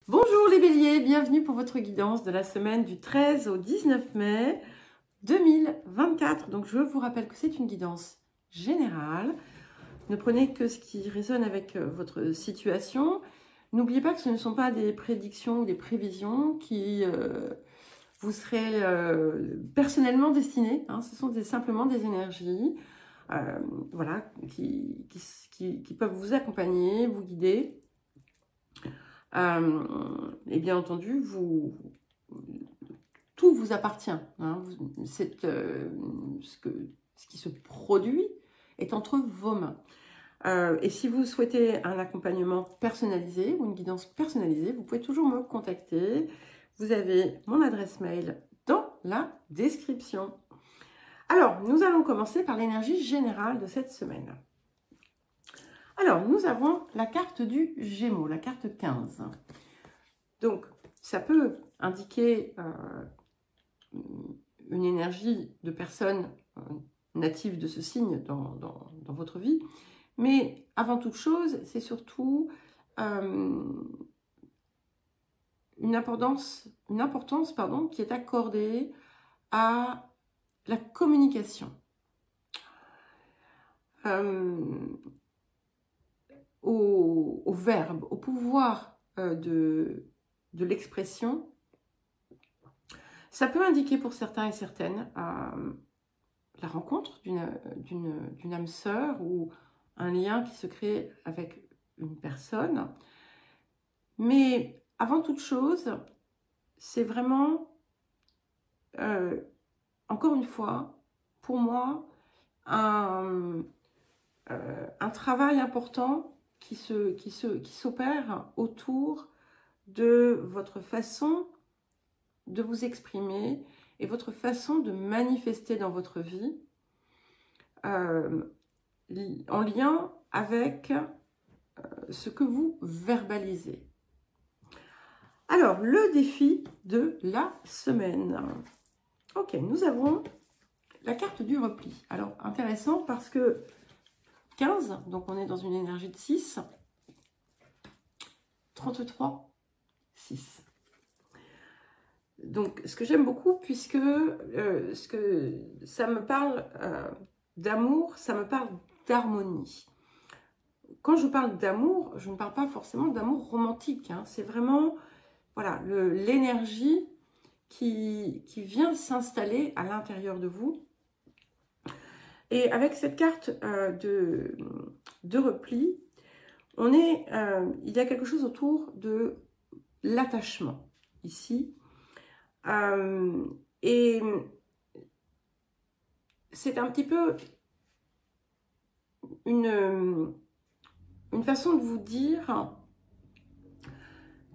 Bonjour les béliers, bienvenue pour votre guidance de la semaine du 13 au 19 mai 2024. Donc je vous rappelle que c'est une guidance générale. Ne prenez que ce qui résonne avec votre situation. N'oubliez pas que ce ne sont pas des prédictions ou des prévisions qui vous seraient personnellement destinées. Ce sont simplement des énergies voilà, qui peuvent vous accompagner, vous guider. Et bien entendu, tout vous appartient. Ce qui se produit est entre vos mains. Et si vous souhaitez un accompagnement personnalisé ou une guidance personnalisée, vous pouvez toujours me contacter. Vous avez mon adresse mail dans la description. Alors, nous allons commencer par l'énergie générale de cette semaine. Alors, nous avons la carte du Gémeaux, la carte 15. Donc, ça peut indiquer une énergie de personnes natives de ce signe dans votre vie. Mais avant toute chose, c'est surtout une importance qui est accordée à la communication. Au verbe, au pouvoir de l'expression. Ça peut indiquer pour certains et certaines la rencontre d'une âme sœur ou un lien qui se crée avec une personne. Mais avant toute chose, c'est vraiment, encore une fois, pour moi, un travail important qui s'opère autour de votre façon de vous exprimer et votre façon de manifester dans votre vie en lien avec ce que vous verbalisez. Alors, le défi de la semaine. Ok, nous avons la carte du repli. Alors, intéressant parce que 15, donc on est dans une énergie de 6, 33, 6. Donc, ce que j'aime beaucoup, puisque ça me parle d'amour, ça me parle d'harmonie. Quand je parle d'amour, je ne parle pas forcément d'amour romantique. C'est vraiment voilà, l'énergie qui vient s'installer à l'intérieur de vous. Et avec cette carte de repli, il y a quelque chose autour de l'attachement ici. Et c'est un petit peu une façon de vous dire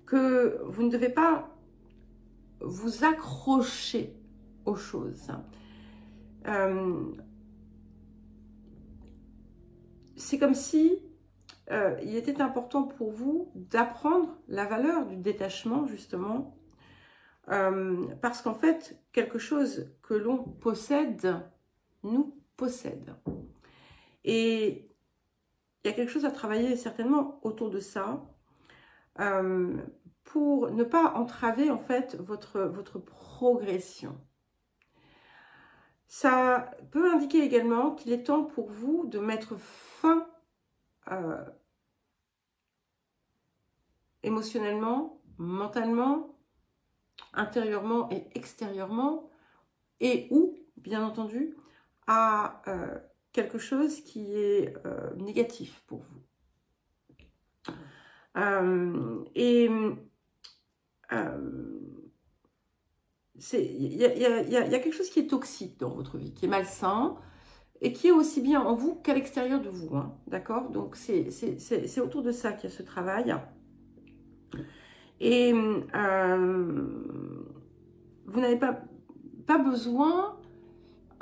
que vous ne devez pas vous accrocher aux choses. C'est comme si il était important pour vous d'apprendre la valeur du détachement, justement, parce qu'en fait, quelque chose que l'on possède nous possède. Et il y a quelque chose à travailler certainement autour de ça, pour ne pas entraver en fait votre progression. Ça peut indiquer également qu'il est temps pour vous de mettre fin émotionnellement, mentalement, intérieurement et extérieurement, et ou, bien entendu, à quelque chose qui est négatif pour vous. Il y a quelque chose qui est toxique dans votre vie, qui est malsain, et qui est aussi bien en vous qu'à l'extérieur de vous. D'accord? Donc, c'est autour de ça qu'il y a ce travail. Et vous n'avez pas besoin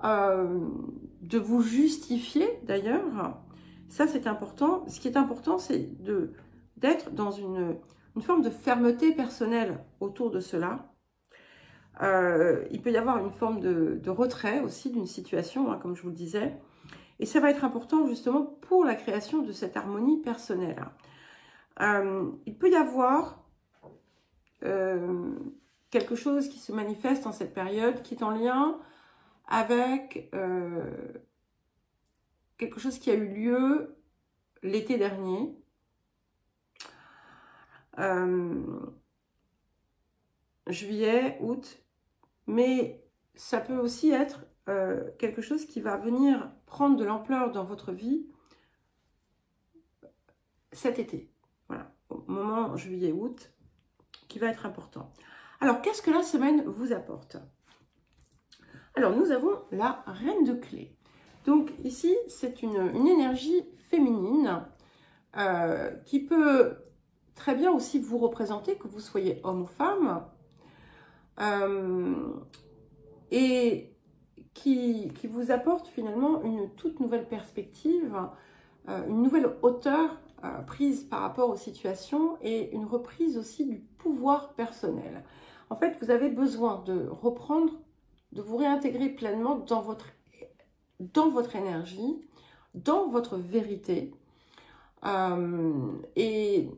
de vous justifier, d'ailleurs. Ça, c'est important. Ce qui est important, c'est d'être dans une forme de fermeté personnelle autour de cela. Il peut y avoir une forme de retrait aussi d'une situation, comme je vous le disais. Et ça va être important justement pour la création de cette harmonie personnelle. Il peut y avoir quelque chose qui se manifeste en cette période, qui est en lien avec quelque chose qui a eu lieu l'été dernier. Juillet, août, mais ça peut aussi être quelque chose qui va venir prendre de l'ampleur dans votre vie cet été. Voilà, au moment juillet-août, qui va être important. Alors, qu'est-ce que la semaine vous apporte? Alors, nous avons la reine de clés. Donc, ici, c'est une énergie féminine qui peut très bien aussi vous représenter, que vous soyez homme ou femme, et qui vous apporte finalement une toute nouvelle perspective, une nouvelle hauteur prise par rapport aux situations et une reprise aussi du pouvoir personnel. En fait, vous avez besoin de reprendre, de vous réintégrer pleinement dans votre énergie, dans votre vérité. Et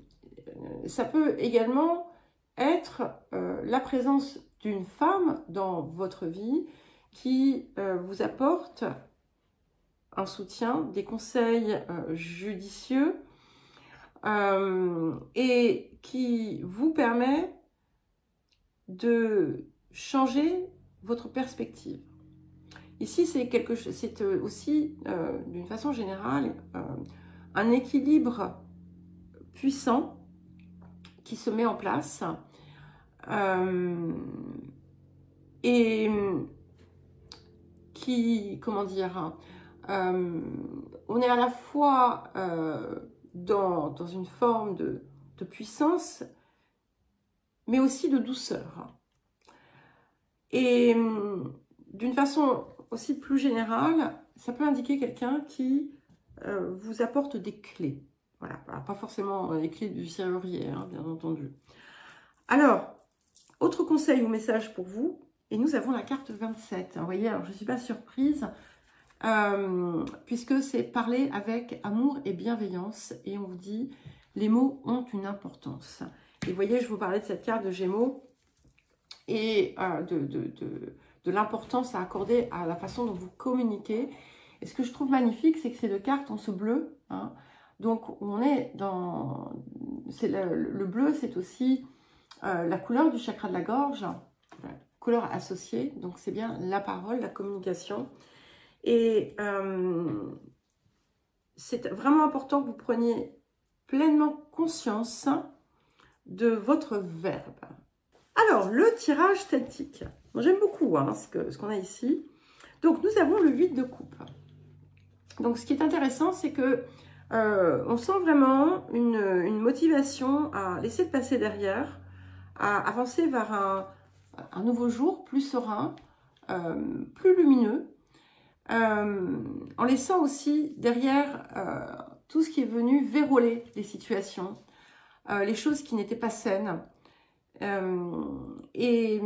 ça peut également être la présence d'une femme dans votre vie qui vous apporte un soutien, des conseils judicieux et qui vous permet de changer votre perspective. Ici, c'est aussi, d'une façon générale, un équilibre puissant qui se met en place et qui, comment dire, on est à la fois dans une forme de puissance, mais aussi de douceur. Et d'une façon aussi plus générale, ça peut indiquer quelqu'un qui vous apporte des clés. Voilà, pas forcément les clés du serrurier, hein, bien entendu. Alors, autre conseil ou message pour vous, et nous avons la carte 27. Vous voyez, alors je ne suis pas surprise, puisque c'est parler avec amour et bienveillance, et on vous dit, les mots ont une importance. Et vous voyez, je vous parlais de cette carte de Gémeaux, et de l'importance à accorder à la façon dont vous communiquez. Et ce que je trouve magnifique, c'est que ces deux cartes ont ce bleu, hein. Donc, on est dans... Le bleu, c'est aussi la couleur du chakra de la gorge, la couleur associée. Donc, c'est bien la parole, la communication. Et c'est vraiment important que vous preniez pleinement conscience de votre verbe. Alors, le tirage celtique. J'aime beaucoup hein, ce qu'on a ici. Donc, nous avons le 8 de coupe. Donc, ce qui est intéressant, c'est que on sent vraiment une motivation à laisser le passé derrière, à avancer vers un nouveau jour plus serein, plus lumineux, en laissant aussi derrière tout ce qui est venu verrouiller les situations, les choses qui n'étaient pas saines. Et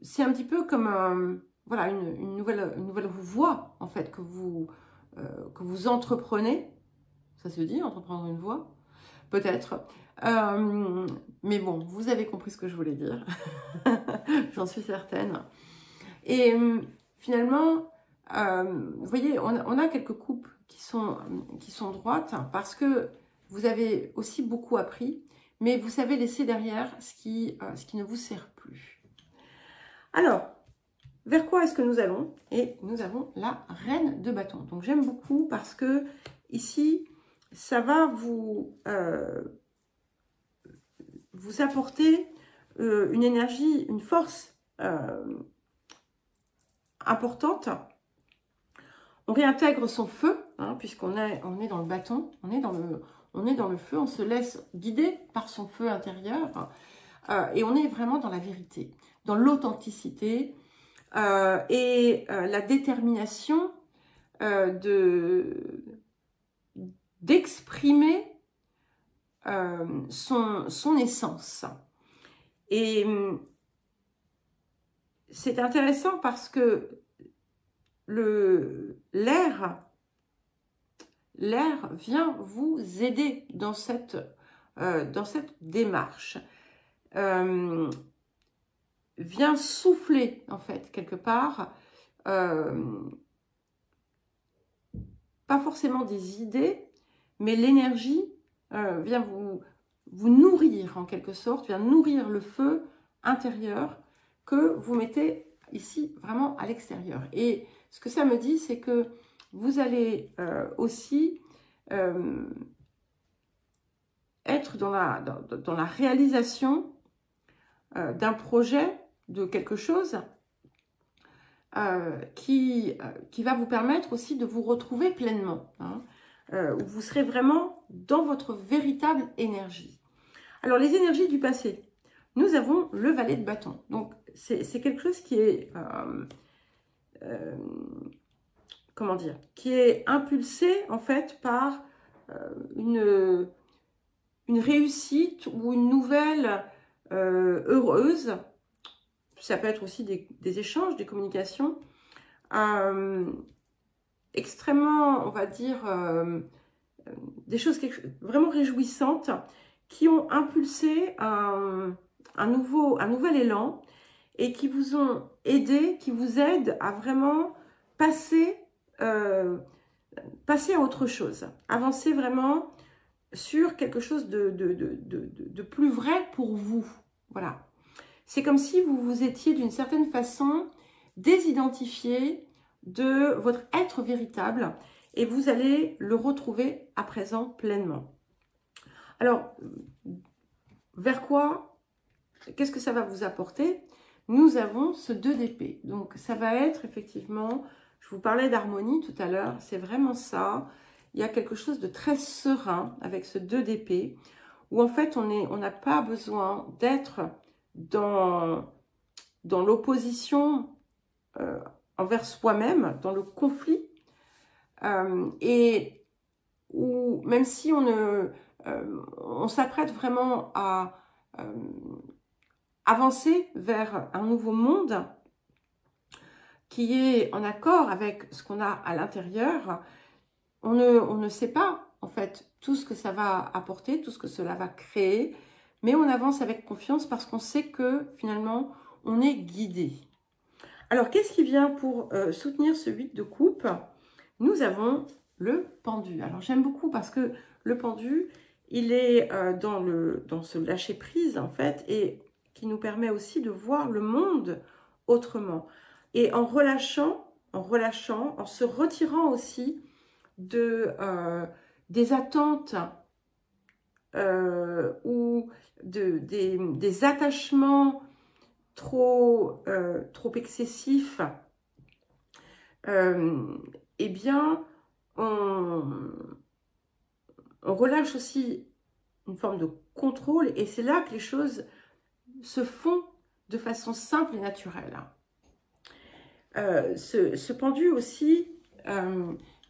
c'est un petit peu comme voilà, une nouvelle voie en fait que vous entreprenez. Ça se dit, entreprendre une voie? Peut-être. Mais bon, vous avez compris ce que je voulais dire. J'en suis certaine. Et finalement, vous voyez, on a quelques coupes qui sont droites parce que vous avez aussi beaucoup appris, mais vous savez laisser derrière ce qui ne vous sert plus. Alors, vers quoi est-ce que nous allons? Et nous avons la reine de bâton. Donc, j'aime beaucoup parce que ici, ça va vous apporter une énergie, une force importante. On réintègre son feu, hein, puisqu'on est dans le bâton, on est dans le feu, on se laisse guider par son feu intérieur et on est vraiment dans la vérité, dans l'authenticité et la détermination d'exprimer son essence. Et c'est intéressant parce que l'air vient vous aider dans cette démarche. vient souffler, en fait, quelque part, pas forcément des idées, mais l'énergie vient vous nourrir, en quelque sorte, vient nourrir le feu intérieur que vous mettez ici, vraiment à l'extérieur. Et ce que ça me dit, c'est que vous allez aussi être dans la réalisation d'un projet, de quelque chose qui va vous permettre aussi de vous retrouver pleinement, hein, où vous serez vraiment dans votre véritable énergie. Alors, les énergies du passé, nous avons le valet de bâton. Donc, c'est quelque chose qui est, comment dire, qui est impulsé, en fait, par une réussite ou une nouvelle heureuse. Ça peut être aussi des échanges, des communications extrêmement, on va dire, des choses vraiment réjouissantes qui ont impulsé un nouvel élan et qui vous ont aidé, qui vous aident à vraiment passer à autre chose, avancer vraiment sur quelque chose de plus vrai pour vous. Voilà. C'est comme si vous vous étiez d'une certaine façon désidentifié de votre être véritable et vous allez le retrouver à présent pleinement. Alors, vers quoi? Qu'est-ce que ça va vous apporter? Nous avons ce 2 d'épée. Donc, ça va être effectivement, je vous parlais d'harmonie tout à l'heure, c'est vraiment ça. Il y a quelque chose de très serein avec ce 2 d'épée où en fait, on n'a pas besoin d'être dans l'opposition envers soi-même, dans le conflit, et où même si on s'apprête vraiment à avancer vers un nouveau monde qui est en accord avec ce qu'on a à l'intérieur, on ne sait pas en fait tout ce que ça va apporter, tout ce que cela va créer, mais on avance avec confiance parce qu'on sait que finalement on est guidé. Alors qu'est-ce qui vient pour soutenir ce 8 de coupe? Nous avons le pendu. Alors j'aime beaucoup parce que le pendu, il est dans ce lâcher prise en fait et qui nous permet aussi de voir le monde autrement. Et en relâchant, en se retirant aussi des attentes ou des attachements trop excessifs, eh bien, on relâche aussi une forme de contrôle et c'est là que les choses se font de façon simple et naturelle. Ce pendu aussi,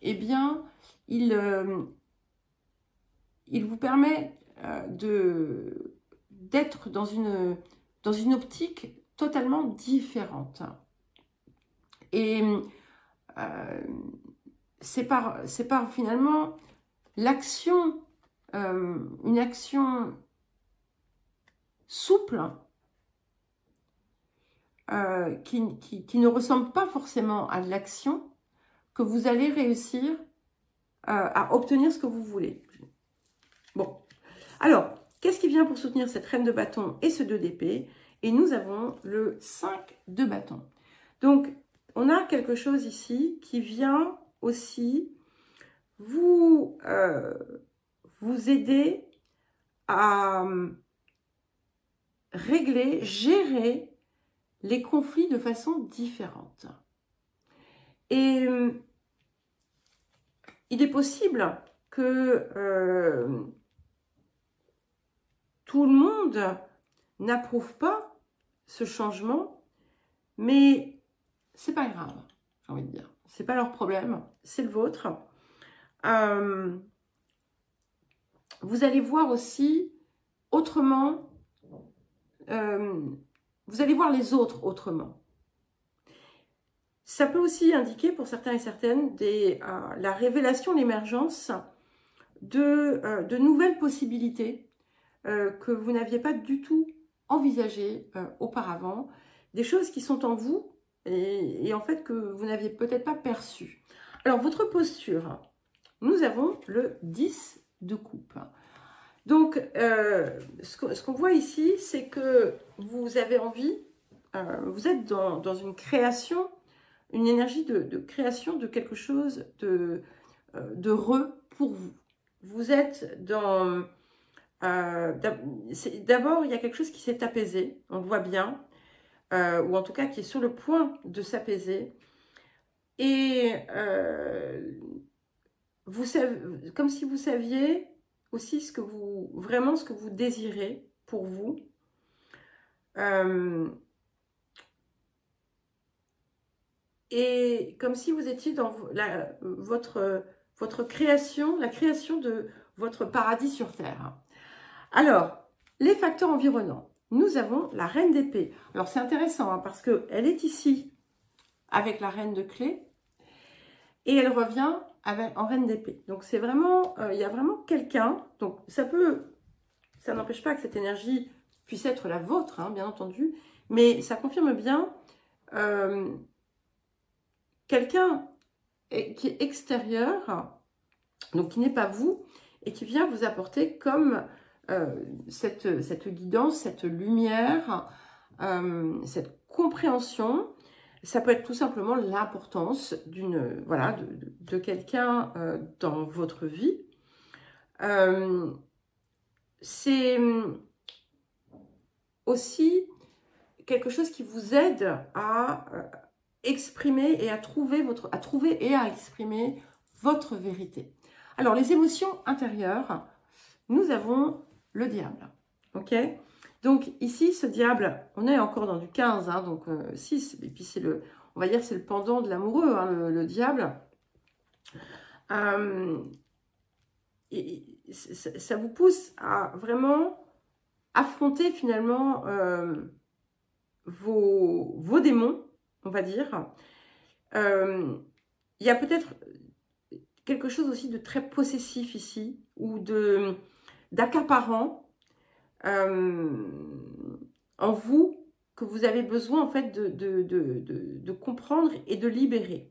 eh bien, il vous permet d'être dans une optique totalement différente. Et c'est par finalement l'action, une action souple, qui ne ressemble pas forcément à de l'action, que vous allez réussir à obtenir ce que vous voulez. Bon, alors, qu'est-ce qui vient pour soutenir cette reine de bâton et ce 2 d'épée? Et nous avons le 5 de bâton. Donc, on a quelque chose ici qui vient aussi vous aider à régler, gérer les conflits de façon différente. Et il est possible que tout le monde n'approuve pas ce changement, mais c'est pas grave, j'ai envie de dire. C'est pas leur problème, c'est le vôtre. Vous allez voir aussi autrement, vous allez voir les autres autrement. Ça peut aussi indiquer pour certains et certaines la révélation, l'émergence de nouvelles possibilités que vous n'aviez pas du tout envisagé auparavant, des choses qui sont en vous et en fait que vous n'aviez peut-être pas perçues. Alors, votre posture, nous avons le 10 de coupe. Donc, ce qu'on voit ici, c'est que vous avez envie, vous êtes dans une création, une énergie de création de quelque chose d'heureux pour vous. Vous êtes dans... D'abord, il y a quelque chose qui s'est apaisé, on le voit bien, ou en tout cas qui est sur le point de s'apaiser. Et vous savez, comme si vous saviez aussi vraiment ce que vous désirez pour vous. Et comme si vous étiez dans votre création, la création de votre paradis sur Terre. Alors, les facteurs environnants. Nous avons la reine d'épée. Alors, c'est intéressant hein, parce qu'elle est ici avec la reine de clé et elle revient en reine d'épée. Donc, c'est vraiment, il y a vraiment quelqu'un. Donc, ça n'empêche pas que cette énergie puisse être la vôtre, hein, bien entendu, mais ça confirme bien quelqu'un qui est extérieur, donc qui n'est pas vous, et qui vient vous apporter comme cette guidance, cette lumière, cette compréhension. Ça peut être tout simplement l'importance de quelqu'un dans votre vie. C'est aussi quelque chose qui vous aide à exprimer et à trouver et à exprimer votre vérité. Alors, les émotions intérieures, nous avons le diable, ok? Donc, ici, ce diable, on est encore dans du 15, hein, donc 6, et puis on va dire c'est le pendant de l'amoureux, hein, le diable. Et ça vous pousse à vraiment affronter finalement vos démons, on va dire. Il y a peut-être quelque chose aussi de très possessif ici, ou d'accaparant en vous, que vous avez besoin en fait de comprendre et de libérer.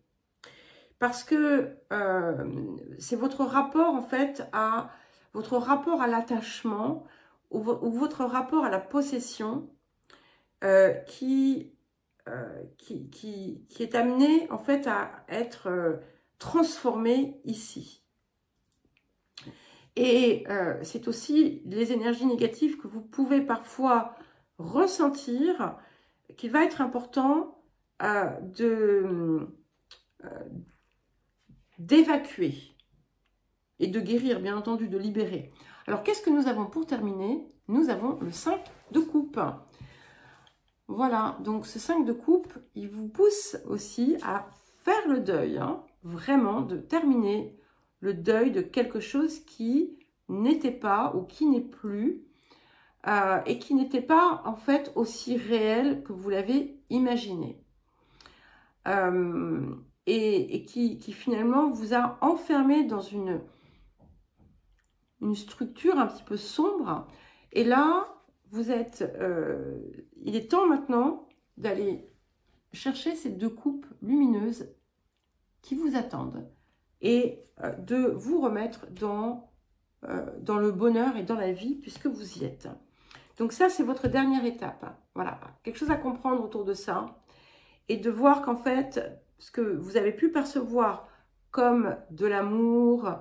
Parce que c'est votre rapport en fait votre rapport à l'attachement ou votre rapport à la possession qui est amené en fait à être transformé ici. Et c'est aussi les énergies négatives que vous pouvez parfois ressentir, qu'il va être important d'évacuer et de guérir, bien entendu, de libérer. Alors, qu'est-ce que nous avons pour terminer? Nous avons le 5 de coupe. Voilà, donc ce 5 de coupe, il vous pousse aussi à faire le deuil, hein, vraiment, de terminer le deuil de quelque chose qui n'était pas ou qui n'est plus et qui n'était pas en fait aussi réel que vous l'avez imaginé. Et qui finalement vous a enfermé dans une structure un petit peu sombre. Et là, vous êtes... il est temps maintenant d'aller chercher ces deux coupes lumineuses qui vous attendent et de vous remettre dans le bonheur et dans la vie puisque vous y êtes. Donc ça, c'est votre dernière étape. Voilà, quelque chose à comprendre autour de ça et de voir qu'en fait, ce que vous avez pu percevoir comme de l'amour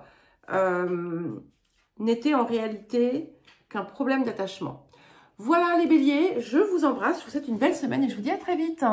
n'était en réalité qu'un problème d'attachement. Voilà les béliers, je vous embrasse, je vous souhaite une belle semaine et je vous dis à très vite.